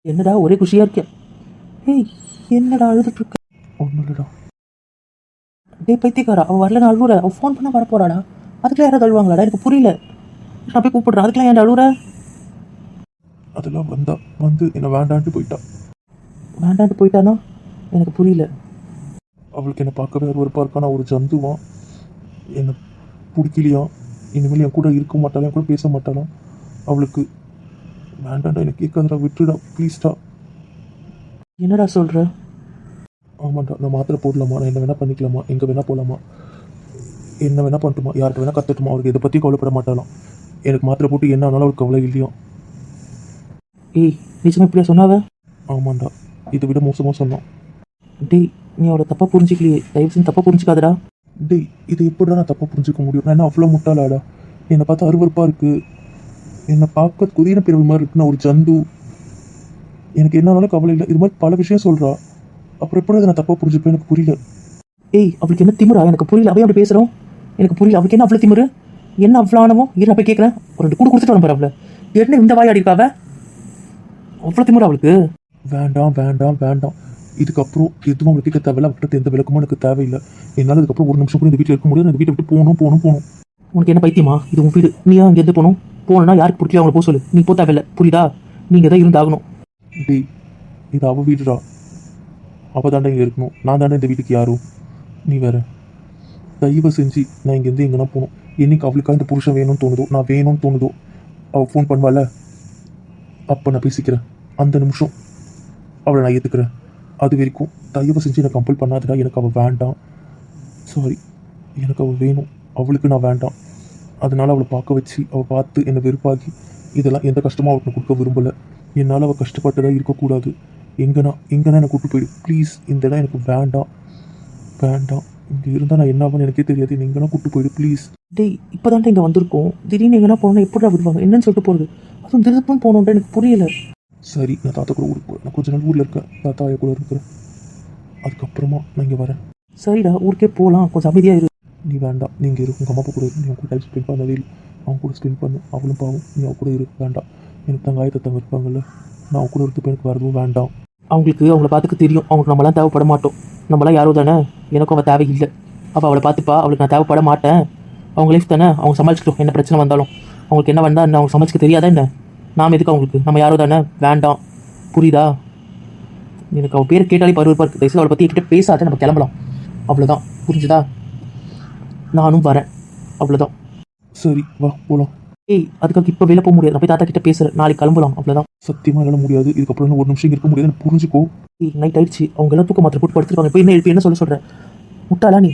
என்னடா ஒரே குஷியா இருக்க? ஏய், என்னடா அழுதுட்டு இருக்க? ஒன்றும் இல்லைடா. டேய் பைத்தியக்காரா, அவ வரல நான் அழுவுற. அவ ஃபோன் பண்ணா வரப்போறாடா. அதுக்கெல்லாம் யாராவது அழுவாங்களாடா? எனக்கு புரியல. நான் போய் கூப்பிடுறேன். அதுக்கெல்லாம் ஏன்டா அழுவுற? அதெல்லாம் வந்து என்னை வேண்டான்ட்டு போயிட்டா. வேண்டான்ட்டு போயிட்டானா? எனக்கு புரியல. அவளுக்கு என்னை பார்க்கவே அருவருப்பாக இருக்கா. நான் ஒரு ஜந்துவான், என்னை பிடிக்கலையா, இனிமேல் என் கூட இருக்க மாட்டாளா, என் கூட பேச மாட்டாளா. அவளுக்கு வேண்டாண்டா, எனக்கு கேட்காதடா, விட்டுடா ப்ளீஸ்டா. என்னடா சொல்ற? ஆமாண்டா, நான் மாத்திரை போடலாமா, நான் என்ன வேணால் பண்ணிக்கலாமா, எங்கே வேணால் போகலாமா, என்ன வேணால் பண்ணட்டுமா, யார்கிட்ட வேணால் கற்றுட்டுமா, அவளுக்கு இதை பற்றி கவலைப்பட மாட்டாளாம். எனக்கு மாத்திரை போட்டு என்ன ஆனாலும் அவளுக்கு கவலை இல்லையா. ஏய், நிஜமா இப்படியா சொன்னாவ? ஆமாண்டா, இதை விட மோசமாக சொன்னான். டேய், நீ அவளை தப்பா புரிஞ்சிக்கலையே. தயவு செஞ்சு தப்பா புரிஞ்சிக்காதடா. டேய், இதை எப்படிடா நான் தப்பாக புரிஞ்சுக்க முடியும்? நான் என்ன அவ்வளோ முட்டாளாடா? என்னை பார்த்தா அருவருப்பாக இருக்குது, என்னை பார்க்க குதிரை பிறகு மாதிரி இருக்கு, நான் ஒரு ஜந்து, எனக்கு என்னாலும் கவலை இல்லை. இது மாதிரி பல விஷயம் சொல்கிறா. அப்புறம் எப்படி அதை நான் தப்பாக புரிஞ்சுப்பேன்? எனக்கு புரியல. ஏய், அவளுக்கு என்ன திமிரா? எனக்கு புரியல. அவையும் அப்படி பேசுறோம். எனக்கு புரியல. அவளுக்கு என்ன அவ்வளோ திமிரு? என்ன அவ்வளோ ஆனவோ? இரு, நான் போய் கேட்குறேன். ஒரு 2 கூடு கொடுத்துட்டு வரேன் அவளை. என்ன இந்த வாயாடி இருக்காவ? அவ்வளோ திமிரா அவளுக்கு? வேண்டாம் வேண்டாம் வேண்டாம், இதுக்கப்புறம் எதுவும் அவளுக்கு கேட்க தேவையில்ல, அவர்கிட்ட எந்த விளக்கமும் எனக்கு தேவையில்லை. என்னால் இதுக்கப்புறம் ஒரு நிமிஷம் கூட இந்த வீட்டில் இருக்க முடியாது. நான் இந்த வீட்டை விட்டு போகணும் போகணும் போகணும். உனக்கு என்ன பைத்தியமா? இது உன் வீடு. நீயா இங்கேருந்து போகணும்? போகணும்னா யாருக்கு பிடிக்கல அவங்கள போக சொல்லு. நீ போ தேவையில்ல. புரியுதா? நீங்கள் தான் இருந்தாகணும். டேய், இது அவள் வீடுடா. அவள் தாண்டா இங்கே இருக்கணும், நான் தாண்டா இந்த வீட்டுக்கு யாரும். நீ வேற. தயவு செஞ்சு நான் இங்கேருந்து எங்கன்னா போகணும். என்னைக்கு அவளுக்காக இந்த புருஷன் வேணும்னு தோணுதோ, நான் வேணும்னு தோணுதோ, அவள் ஃபோன் பண்ணுவாள், அப்போ நான் பேசிக்கிறேன். அந்த நிமிஷம் அவளை நான் ஏற்றுக்கிறேன். அது வரைக்கும் தயவு செஞ்சு என்னை கம்பல் பண்ணாதடா. எனக்கு அவள் வேண்டாம். சாரி, எனக்கு அவள் வேணும். அவளுக்கு நான் வேண்டாம். அதனால் அவளை பார்க்க வச்சு அவள் பார்த்து என்னை வெறுப்பாகி இதெல்லாம் எந்த கஷ்டமும் அவளுக்கு கொடுக்க விரும்பலை. என்னால் அவள் கஷ்டப்பட்டதாக இருக்கக்கூடாது. எங்கன்னா என்னை கூப்பிட்டு போயிடு ப்ளீஸ். இந்த இடம் எனக்கு வேண்டாம் வேண்டாம். இங்கே இருந்தால் நான் என்ன ஆகும்னு எனக்கே தெரியாது. என்னை எங்கன்னா கூப்பிட்டு போயிடு ப்ளீஸ். டேய், இப்போ தான்ட்டு இங்கே வந்திருக்கோம். திடீர்னு எங்கன்னா போகணும் எப்படிடா விடுவாங்க? என்னன்னு சொல்லிட்டு போகிறது? அதுவும் திருப்பம் போகணுன்ட்டு எனக்கு புரியல. சரி, நான் தாத்தா கூட ஊருக்கு போகிறேன். நான் கொஞ்ச நாள் ஊரில் இருக்கேன், தாத்தா ஆயா கூட இருக்கிறேன். அதுக்கப்புறமா நான் இங்கே வரேன். சரிடா, ஊருக்கே போகலாம். கொஞ்சம் அமைதியாக இரு. நீ வேண்டாம், நீங்கள் இரு. உங்கள் அம்மா அப்பா கூட இரு. நீ அவங்க கூட டைம் ஸ்பெண்ட் பண்ணவே இல்லை. அவங்க கூட ஸ்பெண்ட் பண்ணு. அவளும் பாவம், நீ அவங்க கூட இரு. வேண்டாம், எனக்கு தங்க ஆயத்தை தங்க இருப்பாங்கல்ல, நான் அவங்க கூட இருந்துப்போ எனக்கு வரதும் வேண்டாம். அவங்களுக்கு அவங்கள பார்த்துக்க தெரியும். அவங்களுக்கு நம்மளாம் தேவைப்பட மாட்டோம். நம்மளாம் யாரோ தானே. எனக்கும் அவள் தேவையில்லை. அவள் அவளை பார்த்துப்பா. அவளுக்கு நான் தேவைப்பட மாட்டேன். அவங்க லைஃப் தானே, அவங்க சமாளிச்சுக்கிட்டோம். என்ன பிரச்சனை வந்தாலும் அவங்களுக்கு என்ன வந்தால் என்ன அவங்க சமாளிக்க தெரியாதா என்ன? நாம் எதுக்கு அவங்களுக்கு? நம்ம யாரோ தானே. வேண்டாம், புரியுதா? எனக்கு அவள் பேர் கேட்டாலே பருவப்பாக இருக்குது. தயவுசெய்து அவளை பற்றி என்கிட்ட பேசாத. நம்ம கிளம்பலாம். அவ்வளோதான், புரிஞ்சுதா? நானும் வரேன், அவ்வளோதான். சரி, வா போகலாம். ஏய், அதுக்காக இப்போ வெளில போக முடியாது. நான் போய் தாத்தா கிட்ட பேசுகிறேன். நாளைக்கு கிளம்பலாம், அவ்வளோதான். சத்தியமாக என்னால் முடியாது. இதுக்கப்புறம் இன்னும் ஒரு நிமிஷம் இங்க இருக்க முடியாது. எனக்கு புரிஞ்சுக்கோ. ஏய், நைட் ஆயிடுச்சு. அவங்க எல்லாம் தூக்க மாத்திரை போட்டு படுத்துருக்காங்க. இப்போ என்ன எழுப்பி என்ன சொல்கிறேன்? முட்டாளா நீ?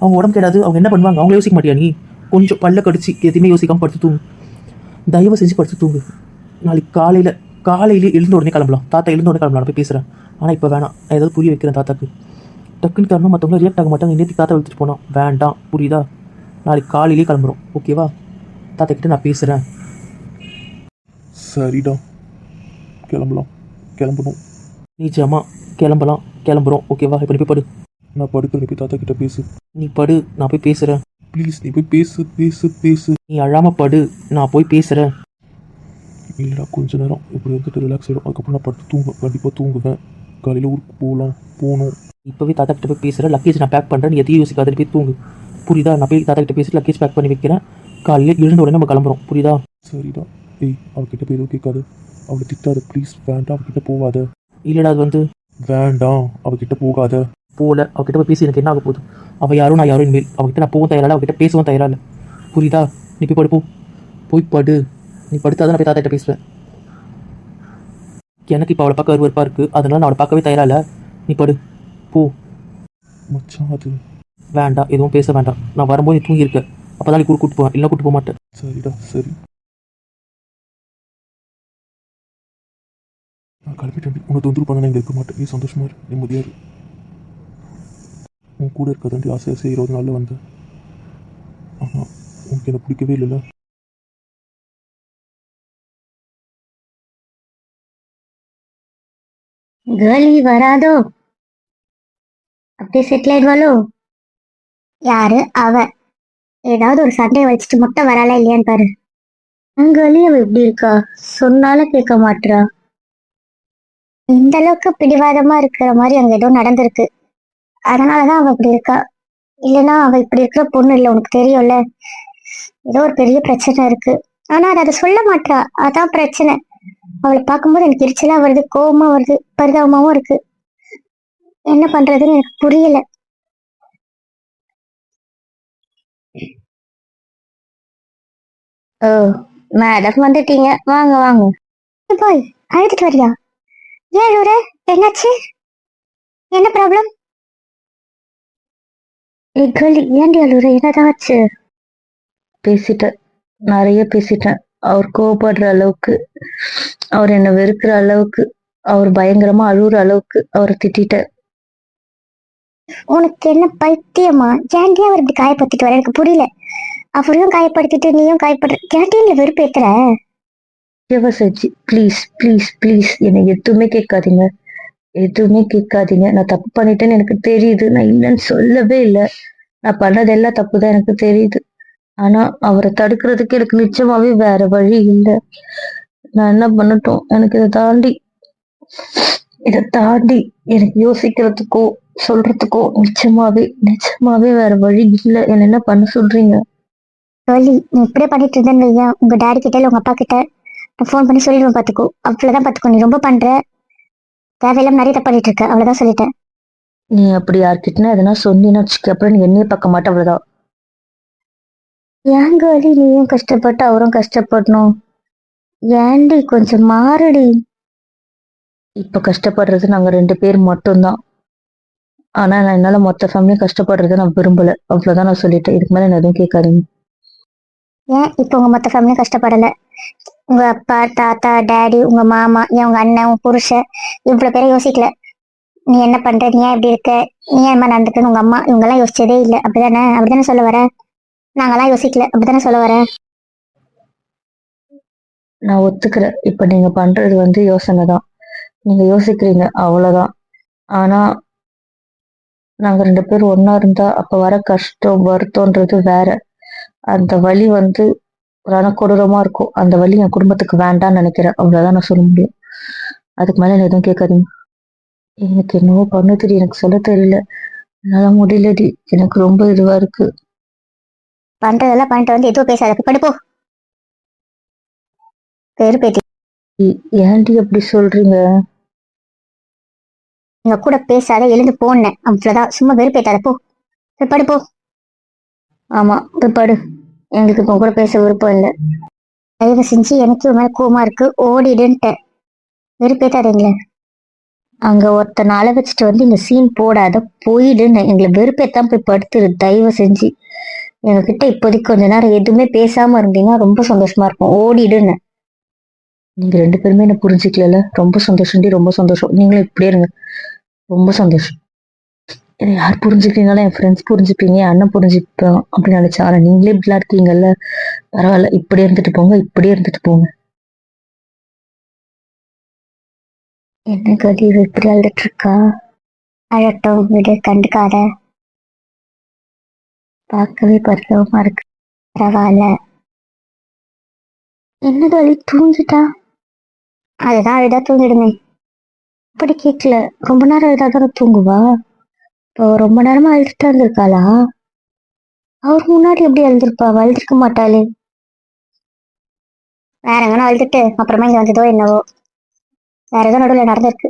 அவங்க உடம்பு கேடாது. அவங்க என்ன பண்ணுவாங்க? அவங்க யோசிக்க மாட்டியா நீ? கொஞ்சம் பல்ல கடிச்சு எதுவுமே யோசிக்காமல் படுத்து தூங்கு. தயவு செஞ்சு படுத்து தூங்கு. நாளைக்கு காலையிலே எழுந்த உடனே கிளம்பலாம். தாத்தா எழுந்த உடனே கிளம்பலாம். நான் போய் பேசுகிறேன். ஆனால் இப்போ வேணாம். நான் ஏதாவது புரிய வைக்கிறேன் தாத்தாக்கு. டக்குன்னு காரணம் மற்றவங்க ரியாக்ட் ஆக மாட்டாங்க. நேற்று தாத்தா எடுத்துகிட்டு போனோம். வேண்டாம், புரியுதா? நாளைக்கு காலையிலே கிளம்புறோம், ஓகேவா? தாத்தா கிட்ட நான் பேசுகிறேன். சரிடா, கிளம்பலாம். கிளம்பணும். நிஜமா கிளம்பலாம். கிளம்புறோம், ஓகேவா? இப்போ நீ போய் படு. நான் படுத்து நீ போய் தாத்தா கிட்ட பேசு. நீ படு, நான் போய் பேசுகிறேன். ப்ளீஸ், நீ போய் பேசு பேசு பேசு. நீ அழாமல் படு, நான் போய் பேசுகிறேன். இல்லைடா, கொஞ்ச நேரம் இப்படி வந்துட்டு ரிலாக்ஸ் ஆகிடும். அதுக்கப்புறம் நான் படுத்து தூங்குவேன். கண்டிப்பாக தூங்குவேன். காலையில் ஊருக்கு போகணும். இப்போவே தாத்தா கிட்ட போய் பேசுகிறேன். லக்கேஜ் நான் பேக் பண்ணுறேன். நீ எதையும் யோசிக்காத, போய் தூங்கு, புரியுதா? நான் போய் தாத்தா கிட்ட பேசிட்டு லக்கேஜ் பேக் பண்ணி வைக்கிறேன். காலையில் எழுந்த உடனே நம்ம கிளம்புறோம், புரியுதா? சரிடா. ஏய், அவகிட்ட போய் எதுவும் கேட்காது. அவளை திட்டாத ப்ளீஸ். வேண்டாம், அவகிட்ட போகாத. இல்லைடா, அது வந்து வேண்டாம், அவகிட்ட போகாத. போகல. அவகிட்ட போய் பேசி எனக்கு என்ன ஆக போகுது? அவள் யாரும் நான் யாரும் இனிமேல். அவகிட்ட நான் போகவும் தயாரில்லை, அவகிட்ட பேசவும் தயாரில்லை, புரியுதா? நீ போய் படு, போய் படு. நீ படுத்தாதான் நான் போய் தாத்தா கிட்ட பேசுவேன். எனக்கு இப்போ அவளை பார்க்க அருவருப்பாக இருக்குது. அதனால நான் அவளை பார்க்கவே தயாரில்லை. நீ படு, போ. மச்சான், அது வேண்டாம், எதுவும் பேச வேண்டாம். நான் வரும்போது நீ தூங்கியிருக்க. அப்போ தான் நீ கூட்டு போவேன், இல்லை கூட்டு போக மாட்டேன். சரிடா. சரி, நான் கிளம்பிட்டேன். உன்னை தொந்தரவு பண்ண நான் இங்கே இருக்க மாட்டேன். நீ சந்தோஷமா இரு, நிம்மதியா இரு. உன் கூட இருக்காதாண்டி ஆசை 20 நாளில் வந்தேன். ஆனால் உனக்கு என்னை பிடிக்கவே இல்லைல்ல. கேர்ள் வராதோ? அப்படியே செட்டில் ஆயிடுவாளோ? யாரு அவ? ஏதாவது ஒரு சண்டையை வச்சுட்டு முட்டை வராளா இல்லையான்னு பாரு. கேர்ளி அவ இப்படி இருக்கா? சொன்னாலும் கேட்க மாட்றா. இந்த அளவுக்கு பிடிவாதமா இருக்கிற மாதிரி அங்க ஏதோ நடந்திருக்கு. அதனாலதான் அவ இப்படி இருக்கா. இல்லைன்னா அவ இப்படி இருக்கிற பொண்ணு இல்லை, உனக்கு தெரியும்ல. ஏதோ ஒரு பெரிய பிரச்சனை இருக்கு. ஆனா அதை சொல்ல மாட்டா, அதான் பிரச்சனை. அவளை பார்க்கும்போது எனக்கு எரிச்சலா வருது, கோவமா வருது, பரிதாபமாவும் இருக்கு. என்ன பண்றதுன்னு எனக்கு புரியல. ஓ, மேடம் வந்துட்டீங்க, வாங்க வாங்க. பாய், அழுதுட்டு வரியா? ஏன் அழுவுற? என்னாச்சு? என்ன ப்ராப்ளம்? கேர்ள், ஏன்டி அழுவுற? என்னதான் ஆச்சு? பேசிட்டேன், நிறைய பேசிட்டேன். அவர் கோவப்படுற அளவுக்கு, அவர் என்ன வெறுக்கிற அளவுக்கு, அவர் பயங்கரமா அழுகுற அளவுக்கு அவரை திட்டிட்டேன். உனக்கு என்ன பைத்தியமா? ஏன்டி அவர் இப்படி காயப்படுத்திட்டு வர? எனக்கு புரியல. அவரையும் காயப்படுத்திட்டு நீயும் காயப்படுற, கேண்டீன்ல வெறுப்பு ஏத்துற. சச்சி, ப்ளீஸ் ப்ளீஸ் ப்ளீஸ், என்னை எதுவுமே கேட்காதீங்க, எதுவுமே கேட்காதீங்க. நான் தப்பு பண்ணிட்டேன்னு எனக்கு தெரியுது, நான் இல்லைன்னு சொல்லவே இல்லை. நான் பண்ணது எல்லாம் தப்பு தான், எனக்கு தெரியுது. ஆனா அவரை தடுக்கிறதுக்கு எனக்கு நிச்சயமாவே வேற வழி இல்லை. நான் என்ன பண்ணட்டும்? எனக்கு இதை தாண்டி எனக்கு யோசிக்கிறதுக்கோ சொல்றதுக்கோ நிச்சயமாவே நிச்சயமாவே வேற வழி இல்லை. என்ன பண்ண சொல்றீங்க? சொல்லி நீ இப்படியே பண்ணிட்டு இருந்தேன்னு வையேன், உங்க டாடி கிட்ட இல்ல உங்க அப்பா கிட்ட நான் ஃபோன் பண்ணி சொல்லிடுவேன். பாத்துக்கோ, அவ்வளவுதான். பாத்துக்கோ, நீ ரொம்ப பண்ற, தேவையில்லாம நிறைய தப்பு பண்ணிட்டு இருக்க, அவ்வளவுதான் சொல்லிட்டேன். நீ அப்படி யார்கிட்டனா எதனா சொன்னீன்னு வச்சுக்க, அப்புறம் நீ என்னையே பார்க்க மாட்டே, அவ்வளவுதான். ஏன் கேர்ளி, நீயும் கஷ்டப்பட்டு அவரும் கஷ்டப்படணும்? ஏன்டி கொஞ்சம் மாறுடி. இப்ப கஷ்டப்படுறது நாங்க 2 பேர் மட்டும்தான். ஆனா நான் என்னால மொத்த ஃபேமிலியும் கஷ்டப்படுறத நான் விரும்பல, அவ்வளவுதான் நான் சொல்லிட்டேன். இதுக்கு மேல என்ன எதுவும் கேட்காதீங்க. ஏன் இப்ப உங்க மொத்த ஃபேமிலியும் கஷ்டப்படல? உங்க அப்பா, தாத்தா, டேடி, உங்க மாமா, ஏன் உங்க அண்ணன், உங்க புருஷன், இவ்வளவு பேரை யோசிக்கல. நீ என்ன பண்ற, நீ ஏன் இப்படி இருக்க, நீ ஏன் மாதிரி நடந்துக்கணும், உங்க அம்மா இவங்க எல்லாம் யோசிச்சதே இல்லை. அப்படிதானே சொல்ல வர? நாங்கெல்லாம் யோசிக்கல, அப்படித்தானே சொல்ல வர? நான் ஒத்துக்கிறேன், இப்ப நீங்க பண்றது யோசனை தான், நீங்க யோசிக்கிறீங்க, அவ்வளவுதான். ஆனா நாங்க 2 பேரும் ஒண்ணா இருந்தா அப்ப வர கஷ்டம் வருத்தம்ன்றது வேற. அந்த வலி ரணக்கொடூரமா இருக்கும். அந்த வலி என் குடும்பத்துக்கு வேண்டாம்னு நினைக்கிறேன், அவ்வளவுதான் நான் சொல்ல முடியும். அதுக்கு மேல என்ன எதுவும் கேட்காதீங்க. எனக்கு என்னவோ பண்ண தெரியும், எனக்கு சொல்ல தெரியல, என்னால முடியலடி, எனக்கு ரொம்ப இதுவா இருக்கு. பண்றதெல்லாம் பண்ணிட்டு எதுவும் பேசாத, படிப்போ. பெருப்பேத்தி, ஏன்டி அப்படி சொல்றீங்க? எங்க கூட பேசாத, எழுந்து போனேன், அவ்வளவுதான். சும்மா வெறுப்பேத்தாத, போ. போய் படு, போ. ஆமா, போய் படு. எங்களுக்கு இப்போ கூட பேச விருப்பம் இல்லை. தயவு செஞ்சு எனக்கு மேல கோவமா இருக்கு, ஓடிடுன்ட்டேன். வெறுப்பேத்தாதீங்களே. அங்க ஒருத்தனை அள வச்சுட்டு இங்க சீன் போடாத, போயிடுன்னு. எங்களை வெறுப்பேத்தான் போய் படுத்துரு, தயவு செஞ்சு. எங்ககிட்ட இப்போதைக்கு கொஞ்ச நேரம் எதுவுமே பேசாம இருந்தீங்கன்னா ரொம்ப சந்தோஷமா இருக்கும், ஓடிடுன்னு. நீங்க 2 பேருமே என்ன புரிஞ்சுக்கல, ரொம்ப சந்தோஷம்டி, ரொம்ப சந்தோஷம். நீங்களும் இப்படியே இருங்க, ரொம்ப சந்தோஷம். என்னை யார் புரிஞ்சுக்கிறீங்களோ, என் ஃப்ரெண்ட்ஸ் புரிஞ்சுப்பீங்க, என் அண்ணன் புரிஞ்சுப்போம் அப்படின்னு நினைச்சேன். ஆனா நீங்களே இப்படிலாம் இருக்கீங்கல்ல, பரவாயில்ல, இப்படியே இருந்துட்டு போங்க, இப்படியே இருந்துட்டு போங்க. என்ன கதி, இப்படி அழுதுட்டு இருக்கா? அழட்டும், விடு, கண்டுக்காத. பார்க்கவே பரிதாபமா இருக்கு. பரவாயில்ல. என்ன கதி, தூங்கிட்டா? அதுதான் அழுதா தூங்கிடுமே. அப்படி கேட்கல, ரொம்ப நேரம் அழுதாதானே தூங்குவா? இப்போ ரொம்ப நேரமா அழுதுட்டா இருந்திருக்காளா? அவருக்கு முன்னாடி எப்படி அழுதுருப்பா? அழுதுருக்க மாட்டாளே. வேற எங்கன்னா அழுதுட்டு அப்புறமா இங்க வந்ததோ என்னவோ. வேற ஏதோ நடுவில் நடந்திருக்கு.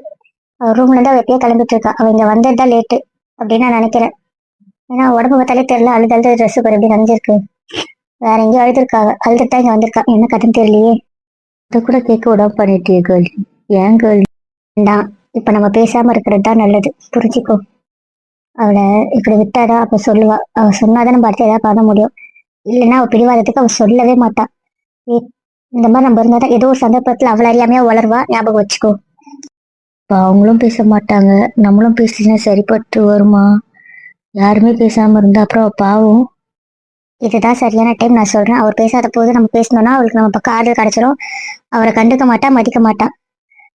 அவர் ரூம்ல இருந்து அவ எப்பயோ கிளம்பிட்டு இருக்கா. அவ இங்க வந்ததுதான் லேட்டு அப்படின்னு நான் நினைக்கிறேன். ஏன்னா உடம்பு பார்த்தாலே தெரியல, அழுது ட்ரெஸ் பேர் எப்படி நனைஞ்சிருக்கு. வேற எங்கேயும் அழுதுருக்காங்க, அழுதுதான் இங்க வந்திருக்கா. என்ன கதைன்னு தெரியலையே. இதை கூட கேட்க விடாம பண்ணிட்டியே கேர்ள். ஏன் கேர்ள்? வேண்டாம், இப்ப நம்ம பேசாம இருக்கிறது தான் நல்லது, புரிஞ்சுக்கோ. அவளை இப்படி விட்டாதான் அப்ப சொல்லுவா. அவ சொன்னாதான் நம்ம அடுத்து ஏதாவது பண்ண முடியும். இல்லைன்னா அவ பிடிவாதத்துக்கு அவ சொல்லவே மாட்டா. இந்த மாதிரி நம்ம இருந்தாதான் ஏதோ ஒரு சந்தர்ப்பத்துல அவள் அறியாமையா வளருவா, ஞாபகம் வச்சுக்கோ. இப்ப அவங்களும் பேச மாட்டாங்க, நம்மளும் பேசினா சரிப்பட்டு வருமா? யாருமே பேசாம இருந்தா அப்புறம் அவ பாவம். இதுதான் சரியான டைம் நான் சொல்றேன். அவர் பேசாத போது நம்ம பேசணும்னா அவளுக்கு நம்ம பக்கம் ஆறுதல் கிடைச்சிடும். அவரை கண்டுக்க மாட்டா, மதிக்க மாட்டா.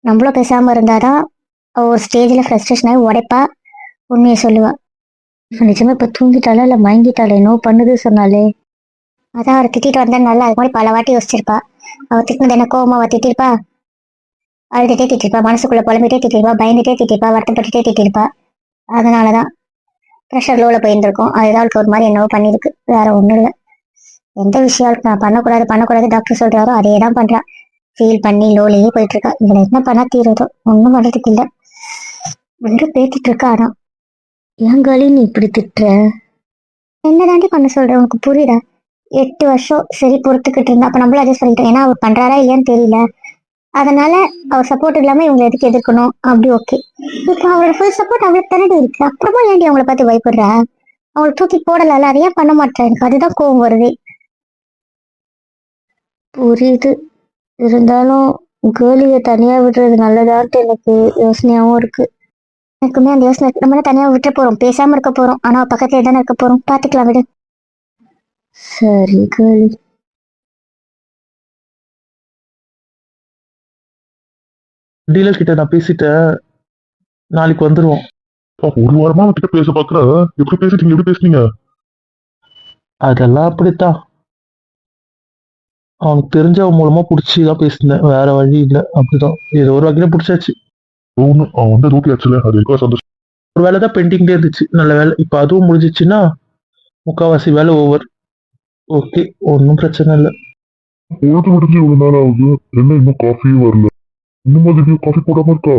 நம்மளும் பேசாம இருந்தாதான் அவ ஒரு ஸ்டேஜ்ல ஃப்ரஸ்ட்ரேஷன் ஆகி உடைப்பா, உண்மையை சொல்லுவா. நிஜமா இப்ப தூங்கிட்டாளா இல்ல மயங்கிட்டாளா? என்னவோ பண்ணுது சொன்னாலே. அதான் அவரை திட்டிட்டு வந்தா நல்லா, அதுக்கு மாதிரி பல வாட்டி யோசிச்சிருப்பா. அவ திட்டினது என்ன கோவமா அவ திட்டிருப்பா? அழுதுட்டே திட்டிருப்பா, மனசுக்குள்ள புலம்பிட்டே திட்டிருப்பா, பயந்துட்டே திட்டிருப்பா, வருத்தப்பட்டுட்டே திட்டிருப்பா. அதனாலதான் ப்ரெஷர் லோல போயிருந்திருக்கும். அதுதான் அவளுக்கு ஒரு மாதிரி என்னவோ பண்ணிருக்கு, வேற ஒண்ணும் இல்லை. எந்த விஷயம் அவளுக்கு நான் பண்ணக்கூடாது பண்ணக்கூடாது டாக்டர் சொல்றாரோ அதே தான் பண்றா. ஃபீல் பண்ணி லோலையே போயிட்டு இருக்கா. இதுல என்ன பண்ணா தீருதோ ஒண்ணும் பண்றதுக்கு இல்ல. வெறும் பேத்திட்டு இருக்கா. அதான் ஏன் காலி நீ இப்படி திட்டுற? என்ன தாண்டி பண்ண சொல்ற, உனக்கு புரியுதா? 8 வருஷம் சரி பொறுத்துக்கிட்டு இருந்தா, அப்ப நம்மளும் அதே சொல்லிட்டோம். ஏன்னா அவர் பண்றாரா இல்லையான்னு தெரியல. அதனால அவர் சப்போர்ட் இல்லாம இவங்களை எதுக்கு எதிர்க்கணும் அப்படி ஓகே. இப்போ அவரோட ஃபுல் சப்போர்ட் அவளுக்கு தானே இருக்கு, அப்புறமா ஏன்டி அவங்கள பார்த்து பயப்படுற? அவங்களை தூக்கி போடல, அதை ஏன் பண்ண மாட்டேன்? எனக்கு அதுதான் கோவம் வருது. புரியுது, இருந்தாலும் கேர்ளியை தனியா விடுறது நல்லதான்ட்டு எனக்கு யோசனையாவும் இருக்கு. எனக்குமே அந்த யோசனை இருக்கு. நம்ம தனியா விட்டு போறோம், பேசாம இருக்க போறோம், ஆனா பக்கத்துல தானே இருக்க போறோம், பாத்துக்கலாம் விடு. சரி கேர்ளி. டீலர் கிட்ட நான் பேசிட்டேன், நாளைக்கு வந்துருவோம். ஒரு வாரமா அவன்கிட்ட பேச பாக்குற, எப்படி பேசிட்டீங்க, எப்படி பேசுனீங்க? அதெல்லாம் அப்படித்தான், அவனுக்கு தெரிஞ்சவன் மூலமா பிடிச்சிதான் பேசினேன், வேற வழி இல்லை. அப்படிதான் ஏதோ ஒரு வகையில பிடிச்சாச்சு. ஒண்ணு அவன் வந்து ரூட்ல ஆச்சுல, அது இருக்கா சந்தோஷம். ஒரு வேலை தான் பெண்டிங்லேயே இருந்துச்சு, நல்ல வேலை. இப்போ அதுவும் முடிஞ்சிச்சுன்னா முக்காவாசி வேலை ஓவர். ஓகே, ஒன்றும் பிரச்சனை இல்லை. பொழுது முடிஞ்சு இவ்வளவு நாள் ஆகுது, என்ன இன்னும் காஃபியும் வரல? இன்னும் மாதிரி காஃபி போடாம இருக்கா?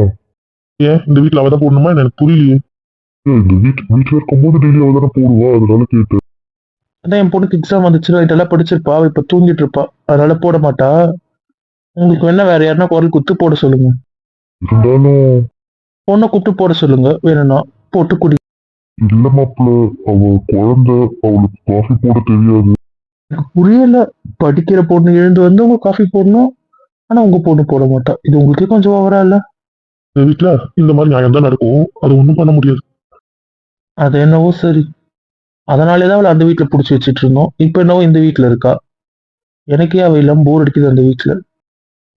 ஏன் இந்த வீட்டுல அவதான் போடணுமா? எனக்கு புரியலையே. இந்த வீட்டுல இருக்கும்போது டெய்லி அவதானே போடுவா, அதனால கேட்டேன். அதான் என் பொண்ணுக்கு எக்ஸாம் வந்துச்சு, நைட்டெல்லாம் படிச்சிருப்பா, அவ இப்போ தூங்கிட்டு இருப்பா, அதனால போட மாட்டா. உங்களுக்கு வேணா வேற யாருன்னா குரல் குத்து போட சொல்லுங்க. இருந்தாலும் பொண்ணை கூப்பிட்டு போட சொல்லுங்க, வேணும்னா போட்டு குடி. இல்ல மாப்பிள்ள, அவ குழந்தை, அவளுக்கு காஃபி போட தெரியாது. எனக்கு புரியல, படிக்கிற பொண்ணு எழுந்து வந்து உங்க காஃபி போடணும், ஆனா உங்க பொண்ணு போட மாட்டா. இது உங்களுக்கு கொஞ்சம் ஓவரா இல்ல? இந்த வீட்டுல இந்த மாதிரி நியாயம் தான் நடக்கும், அது ஒண்ணும் பண்ண முடியாது. அது என்னவோ சரி, அதனாலேதான் அவளை அந்த வீட்டுல புடிச்சு வச்சிட்டு இருந்தோம். இப்ப என்னவோ இந்த வீட்டுல இருக்கா. எனக்கே அவ இல்லாம போர் அடிக்குது அந்த வீட்டுல.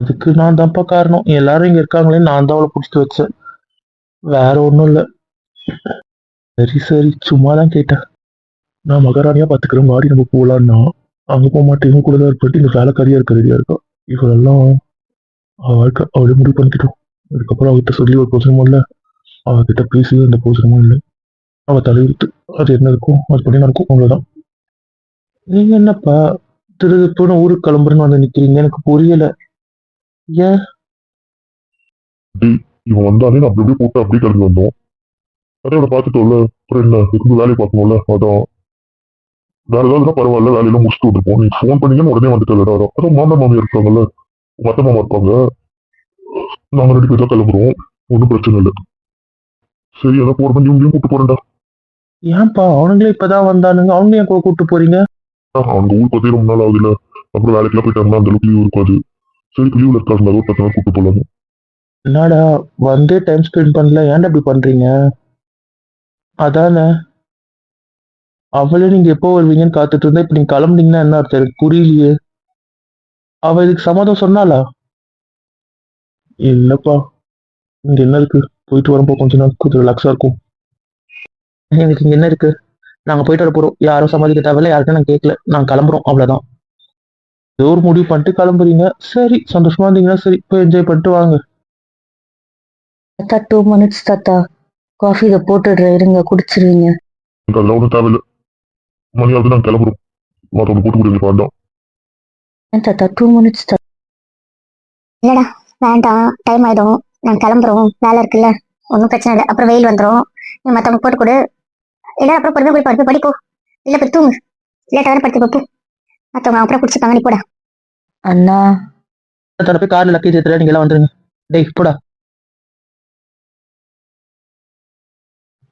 அதுக்கு நான் தான்ப்பா காரணம், எல்லாரும் இங்க இருக்காங்களேன்னு நான் தான் அவளை புடிச்சு வச்சேன், வேற ஒண்ணும் இல்ல. சரி சரி, சும்மா தான் கேட்டேன். நான் மகாராணியா பாத்துக்கிறேன், வாடி நம்ம போலான்னா அங்க போக மாட்டேன், இவங்க கூட தான் இருப்பட்டு இந்த வேலைக்காரியா இருக்க ரெடியா இருக்கா. இவரெல்லாம் அவ வாழ்க்கை அவளே முடிவு பண்ணிக்கிட்டோம். அதுக்கப்புறம் அவகிட்ட சொல்லி ஒரு பிரோஜனமும் இல்லை, அவகிட்ட பேசி அந்த பிரோஜனமும் இல்லை. அவ தலைவிட்டு அது என்ன இருக்கும் அது பண்ணி நடக்கும், அவ்வளவுதான். நீங்க என்னப்பா திருப்பூர்னு ஊருக்கு கிளம்புறேன்னு வந்து நிக்கிறீங்க, எனக்கு புரியல. ஏன்? டேய், இவன் வந்தாலே நான் அப்படி அப்படியே போட்டு அப்படியே கிளம்பி வந்தோம். அதே அவனை பார்த்துட்டோம்ல, அப்புறம் என்ன இருந்து வேலையை பார்க்கணும்ல, அதான். வேற ஏதாவதுனா பரவாயில்ல, வேலையெல்லாம் முடிச்சுட்டு வந்துருப்போம். நீ ஃபோன் பண்ணீங்கன்னு உடனே வந்துட்டு எல்லாரும். அதான் மாமன் மாமியா இருக்காங்கல்ல, உங்க அத்தை மாமா இருப்பாங்க, நாங்க 2 பேர் தான் கிளம்புறோம், ஒன்றும் பிரச்சனை இல்லை. சரி, அதான் போற மாதிரி இவங்களையும் கூப்பிட்டு போறேன்டா. ஏன்பா அவனுங்களே இப்பதான் வந்தானுங்க, அவங்க ஏன் கூப்பிட்டு போறீங்க? அவங்க ஊர் பத்தி ரொம்ப நாள் ஆகுதுல்ல, அப்புறம் வேலைக்கெல்லாம் போயிட்டாங்கன்னா அந்த அளவுக்கு லீவ் இருக்காது. சரி, இப்போ லீவ்ல இருக்காங்க, ஒரு 10 நாள் கூப்பிட்டு போலாங்க. என்னடா வந்து டைம் ஸ்பெண்ட் பண்ணல, ஏன்டா இப்படி பண்றீங்க? அதானே, அவளே நீங்க எப்போ வருவீங்கன்னு காத்துட்டு இருந்தா, இப்ப நீங்க கிளம்புனீங்கன்னா என்ன அர்த்தம், எனக்கு புரியலையே. அவ இதுக்கு சம்மதம் சொன்னாளா? இல்லப்பா, இங்க என்ன இருக்கு, போயிட்டு வரப்போ கொஞ்ச நாள் கொஞ்சம் ரிலாக்ஸா இருக்கும். எனக்கு இங்க என்ன இருக்கு, நாங்க போயிட்டு வர போறோம், யாரும் சம்மதிக்க தேவையில்ல, யார்கிட்ட நாங்க கேட்கல, நாங்க கிளம்புறோம், அவ்வளவுதான். ஏதோ ஒரு முடிவு பண்ணிட்டு கிளம்புறீங்க, சரி, சந்தோஷமா இருந்தீங்கன்னா சரி, போய் என்ஜாய் பண்ணிட்டு வாங்க. தாத்தா 2 minutes தாத்தா, காஃபி இதை போட்டுடுறேன், இருங்க குடிச்சிருவீங்க. எனக்கு அதெல்லாம் ஒன்றும் தேவையில்லை, மணியாவது நாங்கள் கிளம்புறோம், மற்றவங்க போட்டு கொடுங்க வேண்டாம். ஏன் தாத்தா 2 minutes தாத்தா? இல்லடா, வேண்டாம், டைம் ஆயிடும், நான் கிளம்புறோம், வேலை இருக்குல்ல. ஒன்றும் பிரச்சனை இல்லை, அப்புறம் வெயில் வந்துடும், நீ மற்றவங்க போட்டு கொடு. இல்லை அப்புறம் பொறுமை போய் படுத்து படிப்போ, இல்லை போய் தூங்கு, லேட்டாக தானே படுத்து போ, மற்றவங்க அப்புறம் குடிச்சுப்பாங்க, நீ போடா. அண்ணா தர போய் கார்ல லக்கேஜ் ஏத்துற, நீங்க எல்லாம் வந்துருங்க. டேய் போடா.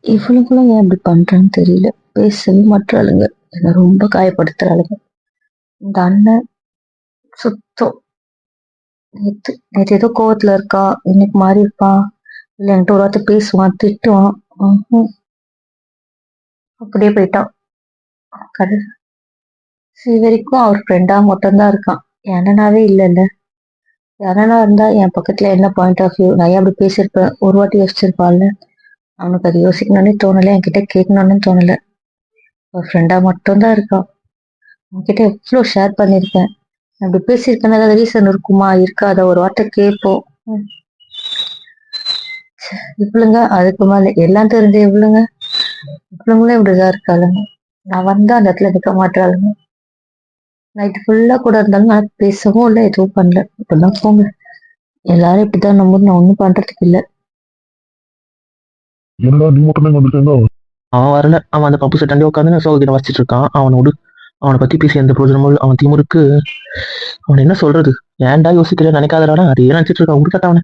இவளுக்குள்ள ஏன் இப்படி பண்றான்னு தெரியல, பேசவே மாட்டாளுங்க, என்ன ரொம்ப காயப்படுத்துறாளுங்க. இந்த அண்ணன் சுத்தம், நேத்து நேத்து ஏதோ கோவத்துல இருக்கா, இன்னைக்கு மாறி இருப்பான், இல்ல என்கிட்ட ஒரு வார்த்தை பேசுவான், திட்டுவான். அப்படியே போயிட்டான். கடைசி வரைக்கும் அவர் ஃப்ரெண்டா மட்டும்தான் இருக்கான், என்னனாவே இல்லைல்ல. யாரனா இருந்தா என் பக்கத்துல என்ன பாயிண்ட் ஆஃப் வியூ, நான் ஏன் அப்படி பேசியிருப்பேன், ஒரு வாட்டி யோசிச்சிருப்பான்ல. அவனுக்கு அது யோசிக்கணும்னு தோணல, என்கிட்ட கேட்கணும்னு தோணல. ஒரு ஃப்ரெண்டா மட்டும்தான் இருக்கான். அவன்கிட்ட எவ்வளோ ஷேர் பண்ணியிருக்கேன், அப்படி பேசியிருக்கேன்னு ஏதாவது ரீசன் இருக்குமா, இருக்காத, ஒரு வார்த்தை கேட்போம். இவளுங்க அதுக்கு மேல எல்லாம் தெரிஞ்ச இவளுங்க இவளுங்களும் இப்படிதான் இருக்காளுங்க. நான் வந்தா அந்த இடத்துல நிக்க மாட்டாளுங்க. நைட் ஃபுல்லா கூட இருந்தாலும் நான் பேசவும் இல்லை, எதுவும் பண்ணல. இப்பெல்லாம் போங்க, எல்லாரும் இப்படிதான் நம்புன்னு நான் ஒண்ணும் பண்றதுக்கு இல்ல. என்னடா நீ மட்டும் தான் வந்திருக்கேங்க? அவன் வரல. அவன் அந்த பப்பு செட்டாண்டி உட்காந்து சோகிட்ட வச்சிட்டு இருக்கான். அவனோடு அவனை பத்தி பேசி எந்த பிரயோஜனமும் இல்லை. அவன் திமுருக்கு அவன் என்ன சொல்றது? ஏன்டா யோசிக்கிறேன் நினைக்காதடா, அதே நினைச்சிட்டு இருக்கான். உடுக்கட்ட அவனை.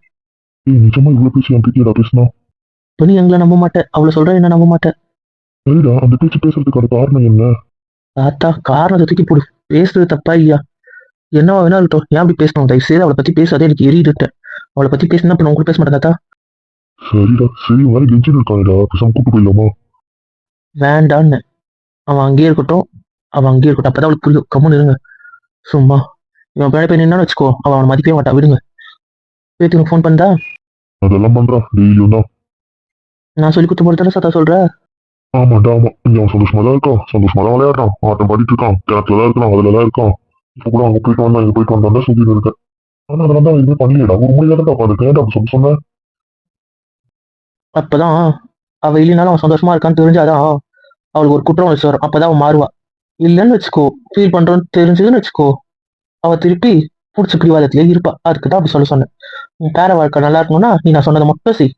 ஏய் நிஜமா இவ்வளவு பேசி என் கிட்டடா பேசினா? இப்போ நீ எங்களை நம்ப மாட்டேன், அவளை சொல்ற என்ன நம்ப மாட்டேன். சரிடா, அந்த பேச்சு பேசுறதுக்கான காரணம் என்ன? தாத்தா காரணத்தை தூக்கி போடு. பேசுறது தப்பா இல்லையா? என்னவா வேணா இருக்கட்டும், ஏன் அப்படி பேசணும்? தயவு செய்து அவளை பத்தி பேசாதே, எனக்கு எரியிட்டேன். அவளை பத்தி பேசினா அப்ப நான் உங்களுக்கு பேச மாட்டேன் தாத்தா. சரிடா சரி, வேற கெஞ்சிட்டு இருக்கானடா, பேசாம கூட்டு போயிடலாமா? வேண்டான்னு. அவன் அங்கேயே இருக்கட்டும், அவன் அங்கேயே இருக்கட்டும். அப்பதான் அவளுக்கு புரியும். கம்முன்னு இருங்க சும்மா. இவன் பின்னாடி போய் நின்னான்னு வச்சுக்கோ, அவன் மதிக்கவே மாட்டான். விடுங்க. பேத்தி ஃபோன் பண்ணா அதெல்லாம் பண்றான் டெய்லியும் தான். நான் சொல்லி கொடுத்த போது தானே சத்தா சொல்ற. ஆமாண்டா ஆமா, கொஞ்சம் அவன் சந்தோஷமா தான் இருக்கான், சந்தோஷமா தான் விளையாடுறான், ஆட்டம் பாடிட்டு இருக்கான், கிணத்துல தான் இருக்கான், அதுல தான் இருக்கான். இப்ப கூட அங்க போயிட்டு வந்தான், இங்க போயிட்டு வந்தான் சொல்லிட்டு இருக்கேன். ஆனா அதெல்லாம் தான் எதுவுமே பண்ணலடா, ஒரு மொழியா தான் உட்காந்துருக்கேன். அப்படி சொல்லி சொன்னேன். அப்பதான் அவ இல்லைனாலும் அவன் சந்தோஷமா இருக்கான்னு தெரிஞ்சாதான் அவளுக்கு ஒரு குற்றம் வச்சு வரும். அப்பதான் அவன் மாறுவா. இல்லைன்னு வச்சுக்கோ, ஃபீல் பண்றோன்னு தெரிஞ்சதுன்னு வச்சுக்கோ, அவ திருப்பி பிடிச்ச பிடிவாதத்திலே இருப்பா. அதுக்கு தான் அப்படி சொல்ல சொன்னேன். உன் பேர வாழ்க்கை நல்லா இருக்கணும்னா நீ நான் சொன்னதை மட்டும் செய்.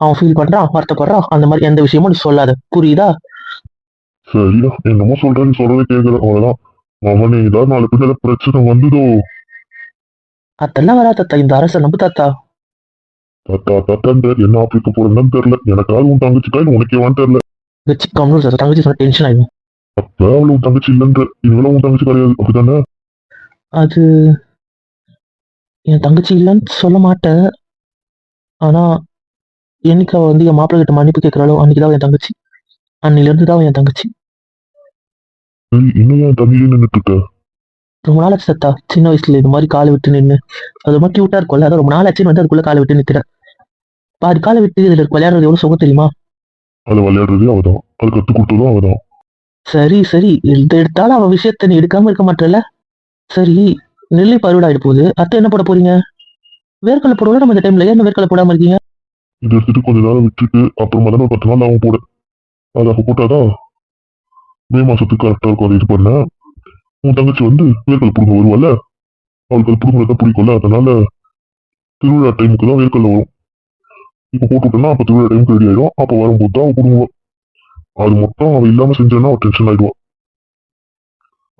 அவன் ஃபீல் பண்றான், வருத்தப்படுறான், அந்த மாதிரி எந்த விஷயமும் நீ சொல்லாத. புரியுதா? சரிடா, என்னமோ சொல்றேன், நீ சொல்றதை கேட்கல, அவ்வளவுதான். அவனே ஏதாவது நாலு பேர் ஏதாவது பிரச்சனை வந்ததோ? அதெல்லாம் வரா தாத்தா, இந்த அரசை நம்பு தாத்தா. தாத்தா தாத்தான்ற என்ன ஆப்பிரிக்க போறதுன்னு தெரியல. எனக்காவது உன் தங்கச்சிக்கா இல்லை உனக்கேவான்னு தெரியல. வச்சு கம்னு தாத்தா, தங்கச்சி சொன்ன டென்ஷன் ஆகும். அப்ப அவளை உன் தங்கச்சி இல்லைன்ற, இவளும் உன் தங்கச்சி கிடையாது, அப்படித்தானே? அது என் தங்கச்சி இல்லைன்னு சொல்ல மாட்டேன். ஆனா என்னைக்கு அவ என் மாப்பிள்ளை கிட்ட மன்னிப்பு கேட்கிறாளோ அன்னைக்குதான் அவன் என் தங்கச்சி. அன்னில இருந்து தான் அவன் என் தங்கச்சி. சரி, இன்னும் என் தண்ணியிலே நின்றுட்டு இருக்க? ரொம்ப நாள் ஆச்சு தாத்தா, சின்ன வயசுல இது மாதிரி காலை விட்டு நின்று அது ரொம்ப கியூட்டா இருக்கும்ல, அது ரொம்ப நாள் ஆச்சுன்னு வந்து அதுக்குள்ள காலை விட்டு நிற்கிறேன். பாதி காலை விட்டு இதுல விளையாடுறது எவ்வளவு சுகம் தெரியுமா? அதை விளையாடுறதே அவதான், அது கத்து கொடுத்ததும் அவதான். சரி சரி, எந்த எடுத்தாலும் அவ விஷயத்த நீ எடுக்காம இருக்க மாட்டல. சரி, நெல்லை பருவடாயிட்டு போகுது, அத்தை என்ன போட போறீங்க? வேர்க்கடலை போடுவோம் நம்ம இந்த டைம்ல, ஏன் வேர்க்கடலை போடாம இருக்கீங்க? இதை எடுத்துட்டு கொஞ்ச நேரம் விட்டுட்டு அப்புறமா தானே ஒரு 10 நாள் ஆகும் போட. அதை அப்ப போட்டாதான் மே மாசத்துக்கு கரெக்டா இருக்கும். அதை இது பண்ண உன் தங்கச்சி வந்து வேர்க்கடலை புடுங்க வருவாள்ல, அவளுக்கு அது புடுங்குறதா பிடிக்கும்ல, அதனால திருவிழா டைமுக்கு தான் வேர்க்கடலை வரும். இப்ப போட்டுவிட்டோம்னா அப்ப திருவிழா டைமுக்கு ரெடி ஆயிடும். அப்ப வரும்போது தான் அவ புடுங்குவான். அது மட்டும் அவ இல்லாம செஞ்சேன்னா அவ டென்ஷன் ஆயிடுவான்.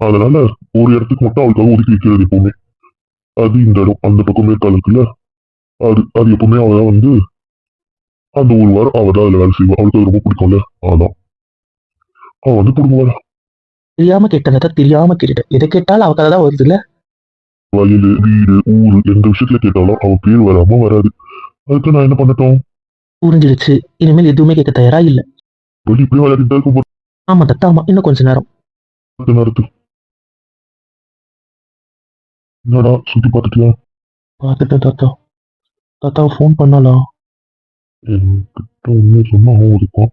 அதனால ஒரு இடத்துக்கு மட்டும் அவளுக்காக ஒதுக்கி வைக்கிறது எப்பவுமே. அது இந்த இடம், அந்த பக்கம் மேற்கால இருக்குல்ல, அது அது எப்பவுமே அவ தான் வந்து அந்த ஒரு வாரம் அவ தான் அதுல வேலை செய்வா. அவளுக்கு அது ரொம்ப பிடிக்கும்ல, அதான் அவ வந்து புடுங்குவாள். தெரியாம கேட்டேன், தெரியாம கேட்டுட்டேன். எதை கேட்டாலும் அவ கதை தான் வருது இல்ல. வயலு, வீடு, ஊரு, எந்த விஷயத்துல கேட்டாலும் அவ பேர் வராம வராது. அதுக்கு நான் என்ன பண்ணட்டும்? புரிஞ்சிடுச்சு. இனிமேல் எதுவுமே கேட்க தயாரா இல்ல. வெளியே இப்படியே விளையாடிட்டு தான் இருக்க ஆமா தத்தா, ஆமா, இன்னும் கொஞ்ச நேரம். போற நேரத்துக்கு. என்னடா சுத்தி பார்த்துட்டியா? பார்த்துட்டேன் தாத்தா. தாத்தாவை ஃபோன் பண்ணலாம். என்கிட்ட உண்மையை சொன்னா அவன் இருப்பான்.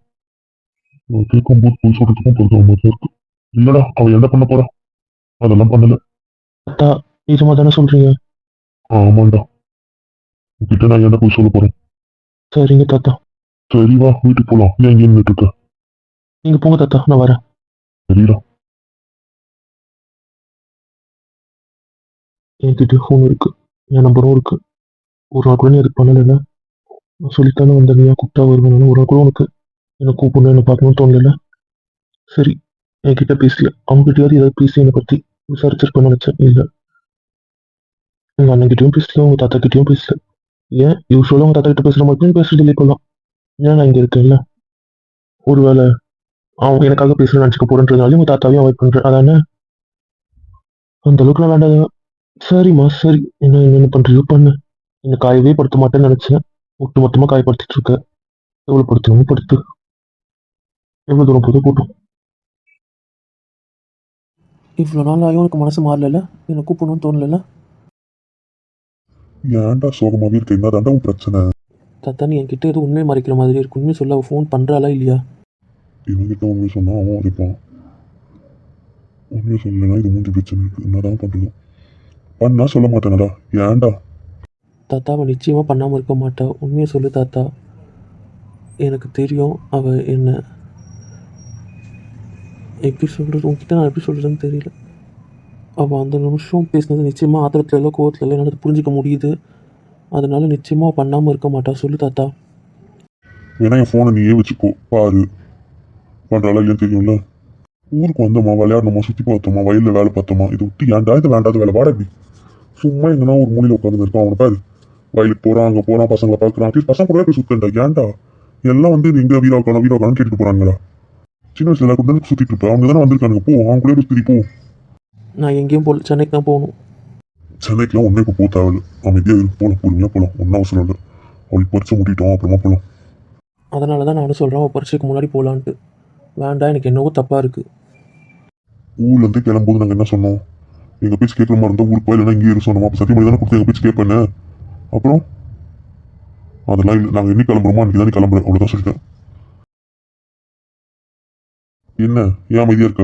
கேட்கும்போது போய் சொல்றதுக்கும் பொறுத்த மாதிரி இருக்கு. இல்லடா, அவன் என்ன பண்ண போறான்? அதெல்லாம் பண்ணல. தாத்தா நிஜமா தானே சொல்றீங்க? ஆமாண்டா, உன்கிட்ட நான் என்ன போய் சொல்ல போறேன்? சரிங்க தாத்தா. சரி வா, வீட்டுக்கு போலாம். ஏன் இங்கே நின்றுட்டு இருக்க? நீங்க போங்க தாத்தா, நான் வரேன். சரிடா. என்கிட்ட ஃபோன் இருக்கு, என் நம்பரும் இருக்கு. ஒரு நாள் கூட நீ அதுக்கு பண்ணல. நான் சொல்லித்தானே வந்த, நீ கூப்பிட்டா வருவேன். ஒரு நாள் கூட உனக்கு என்னை கூப்பிடணும், என்னை பார்க்கணும்னு தோணல. சரி, என்கிட்ட பேசல. அவங்ககிட்டயாவது ஏதாவது பேசி என்னை பத்தி விசாரிச்சிருக்கணும்னு நினைச்சேன். இல்ல, உங்க அண்ணன்கிட்டயும் பேசல, உங்க தாத்தா கிட்டயும் பேசல. ஏன் யூஸ்வலாக உங்க தாத்தா கிட்ட பேசுற மாதிரி நீ பேசுறது இல்லை இப்பெல்லாம். ஏன் நான் இங்க இருக்கேன்ல, ஒருவேளை அவன் எனக்காக பேசணும்னு நினச்சிக்க போறேன்றதுனால உங்க தாத்தாவையும் அவாய்ட் பண்றேன், அதானே? அந்த அளவுக்கு நான் வேண்டாம். சரிம்மா சரி, என்ன பண்றியோ பண்ணு. என்னை காயவே படுத்த மாட்டேன்னு நினைச்சேன், ஒட்டு மொத்தமா காயப்படுத்திட்டு இருக்க. எவ்வளவு படுத்தணுமோ படுத்து, எவ்வளவு தூரம் போதும் போட்டும். இவ்வளோ நாள் ஆகியும் உனக்கு மனசு மாறல, என்னை கூப்பிடணும்னு தோணல. ஏன்டா சோகமாவே இருக்க? என்னதாண்டா உன் பிரச்சனை? தாத்தா நீ என்கிட்ட எதுவும் உண்மையை மறைக்கிற மாதிரி இருக்கு. உண்மையை சொல்ல ஃபோன் பண்றாளா இல்லையா? இவங்கிட்ட உண்மையை சொன்னா அவன் இருப்பான். உண்மையை சொல்லலைன்னா இது மூஞ்சி பிரச்சனை இருக்கு. என்னதான் பண்றது? பண்ணா சொல்ல மாட்டேனடா. ஏன்டா? தாத்தா அவன் நிச்சயமா பண்ணாம இருக்க மாட்டா. உண்மையை சொல்லு தாத்தா. எனக்கு தெரியும் அவள் என்ன எப்படி சொல்கிறது, உங்ககிட்ட நான் எப்படி சொல்கிறதுன்னு தெரியல. அவள் அந்த நிமிஷம் பேசினது நிச்சயமாக ஆத்திரத்துல இல்லை, கோவத்தில் இல்லை, என்னால் புரிஞ்சிக்க முடியுது. அதனால நிச்சயமாக பண்ணாமல் இருக்க மாட்டா. சொல்லு தாத்தா. வேணா என் ஃபோனை நீயே வச்சுக்கோ, பாரு பண்ணுறாளா இல்லைன்னு தெரியும்ல. ஊருக்கு வந்தோமா, விளையாடணுமா, சுற்றி பார்த்தோமா, வயலில் வேலை பார்த்தோமா, இது விட்டு ஏன்டா இது வேண்டாத வேலை வாடா இப்படி. சும்மா எங்கன்னா ஒரு மூலையில் உட்காந்து இருக்கான். அவனை பாரு, வயலுக்கு போகிறான், அங்கே போகிறான், பசங்களை பார்க்குறான். அட்லீஸ்ட் பசங்க கூட போய் சுத்தண்டா. ஏன்டா எல்லாம் வந்து எங்கே வீரா உட்காந்து கேட்டுட்டு போகிறாங்களா. சின்ன வயசுல எல்லாரும் கூட சுற்றிட்டு இருப்பேன். அவங்க தானே வந்திருக்கானுங்க, போ அவங்க கூட போய் சுற்றி போ. நான் எங்கேயும் போகல, சென்னைக்கு தான் போகணும். சென்னைக்குலாம் ஒன்றே இப்போ போக தேவையில்ல. அமைதியாக இருக்கு, போகலாம், பொறுமையாக போகலாம், ஒன்றும் அவசரம் இல்லை. அவளுக்கு பறிச்சு முடிட்டோம், அப்புறமா போகலாம். அதனால தான் நானும் சொல்கிறேன் அவள் பரீட்சைக்கு முன்னாடி போகலான்ட்டு. வேண்டாம், எனக்கு என்னவோ தப்பாக இருக்குது. ஊர்லேருந்து கிளம்பும்போது நாங்கள் என்ன சொன்னோம், எங்கள் பேச்சு கேட்குற மாதிரி இருந்தால் ஊருக்கு போய் இல்லைன்னா இங்கேயே இரு சொன்னோம். அப்போ சத்தியமணி தானே கொடுத்து எங்கள் பேச்சு கேட்பேன்னு. அப்புறம் அதெல்லாம் இல்லை, நாங்கள் என்னைக்கு கிளம்புறோமோ அன்றைக்கி தானே கிளம்புறேன், அவ்வளோதான் சொல்லிட்டேன். என்ன ஏன் அமைதியாக இருக்க?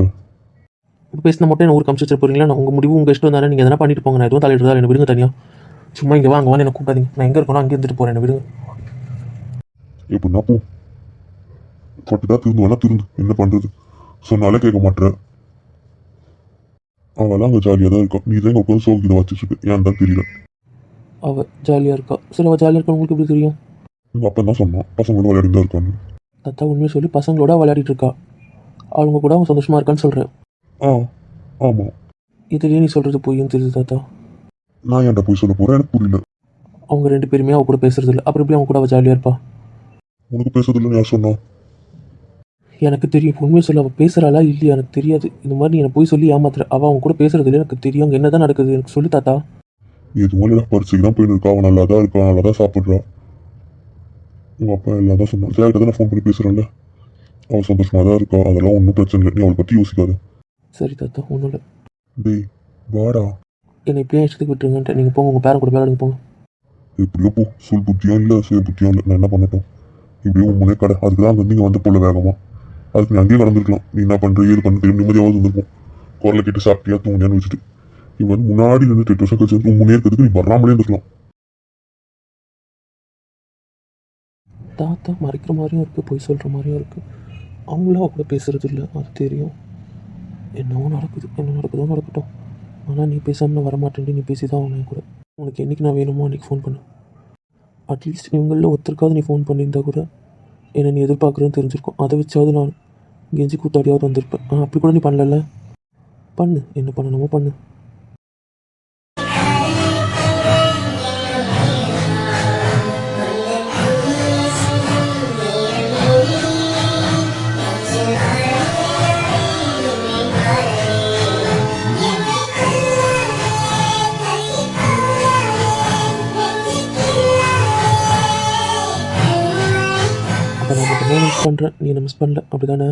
இப்போ பேசினா மட்டும் என்ன ஊருக்கு அனுப்பிச்சு போகிறீங்களா? நான் உங்கள் முடிவு உங்கள் இஷ்டம் தானே, நீங்கள் எதனா பண்ணிட்டு போங்க. நான் எதுவும் தலையிடுறதா என்ன விடுங்க தனியாக. சும்மா இங்கே வாங்க என்ன கூப்பிடாதீங்க. நான் எங்கே இருக்கணும் அங்கே இருந்துட்டு போகிறேன், என்ன விடுங்க. எப்படின்னா போ, பட்டுதான் திருந்து வேணா திருந்து, என்ன பண்ணுறது, சொன்னாலே கேட்க மாட்டேற. அவெல்லாம் அங்கே ஜாலியாக தான் இருக்கா, நீ தான் இங்கே உட்காந்து சோகிதை வச்சுட்டு ஏன் தான் தெரியல. அவள் ஜாலியாக இருக்கா. சரி, அவள் ஜாலியாக இருக்கா உங்களுக்கு எப்படி தெரியும்? எங்கள் அப்பா தான் சொன்னான், பசங்களோட விளையாடி தான் இருக்காங்க. தாத்தா உண்மையை சொல்லி பசங்களோட விளையாடிட்டு இருக்கா. அவங்க கூட அவன் சந்தோஷமாக இருக்கான்னு சொல்கிறேன். ஆ ஆமாம். இதுலேயே நீ சொல்கிறது பொய்யும் தெரியுது தாத்தா. நான் ஏன்டா போய் சொல்ல போகிறேன், எனக்கு புரியல. அவங்க 2 பேருமே அவள் கூட பேசுறது இல்லை, அப்புறம் எப்படி அவங்க கூட அவள் ஜாலியாக இருப்பா? உனக்கு பேசுறதில்லைன்னு யார் சொன்னா? எனக்கு தெரியும். உண்மையை சொல்ல அவள் பேசுகிறாளா இல்லையா எனக்கு தெரியாது. இந்த மாதிரி நீ எனக்கு போய் சொல்லி ஏமாத்துற. அவள் அவங்க கூட பேசுறது இல்லை எனக்கு தெரியும். அங்கே என்ன தான் நடக்குது எனக்கு சொல்லு தாத்தா. எதுவும் இல்லைடா, பரிசுக்கு தான் போயின்னு இருக்கா, அவன் நல்லா தான் இருக்கான், நல்லா தான் சாப்பிட்றான். உங்கள் அப்பா எல்லாம் தான் சொன்னான். ஜெயாக்கிட்ட தான் நான் ஃபோன் பண்ணி பேசுகிறேன்ல, அவள் சந்தோஷமாக தான் இருக்கா, அதெல்லாம் ஒன்றும் பிரச்சனை இல்லை, நீ அவளை பற்றி யோசிக்காது. சரி தாத்தா, ஒன்றும் இல்லை. டேய் வாடா. என்னை இப்படியே இஷ்டத்துக்கு விட்டுருங்கன்ட்டு நீங்கள் போங்க, உங்கள் பேரன் கூட விளையாடுங்க போங்க. எப்படியோ போ, சொல் புத்தியும் இல்லை சுய புத்தியும் இல்லை, நான் என்ன பண்ணட்டும். இப்படியே உன் முன்னே கடை, அதுக்கு தான் அங்கே நீங்கள் வந்து போல வேகமாக. அதுக்கு நீ அங்கேயே கடந்துருக்கலாம். நீ என்ன பண்ணுற ஏது பண்ண தெரியும், நிம்மதியாவது வந்துருப்போம். குரலை கேட்டு சாப்பிட்டியா தூங்கியான்னு வச்சுட்டு நீ வந்து முன்னாடி வந்து 8 வருஷம் கழிச்சு உன் முன்னே இருக்கிறதுக்கு நீ வராமலே இருந்துக்கலாம். தாத்தா மறைக்கிற மாதிரியும் இருக்குது, பொய் சொல்கிற மாதிரியும் இருக்குது. அவங்களும் அவள் கூட பேசுகிறது இல்லை, அது தெரியும். என்னவோ நடக்குது, என்ன நடக்குதோ நடக்கட்டும். ஆனால் நீ பேசாமல் நான் வரமாட்டேன்ட்டு நீ பேசி தான் அவனை கூட. உனக்கு என்றைக்கு நான் வேணுமோ அன்றைக்கி ஃபோன் பண்ணு. அட்லீஸ்ட் இவங்களில் ஒருத்தருக்காவது நீ ஃபோன் பண்ணியிருந்தா கூட என்னை நீ எதிர்பார்க்குறேன்னு தெரிஞ்சிருக்கும். அதை வச்சாவது நான் கெஞ்சி கூத்தாடியாவது வந்திருப்பேன். அப்படி கூட நீ பண்ணல. பண்ணு, என்ன பண்ணணுமோ பண்ணு. அப்போ நான் மட்டும் மிஸ் பண்ணுறேன், நீ என்ன மிஸ் பண்ணல, அப்படி தானே?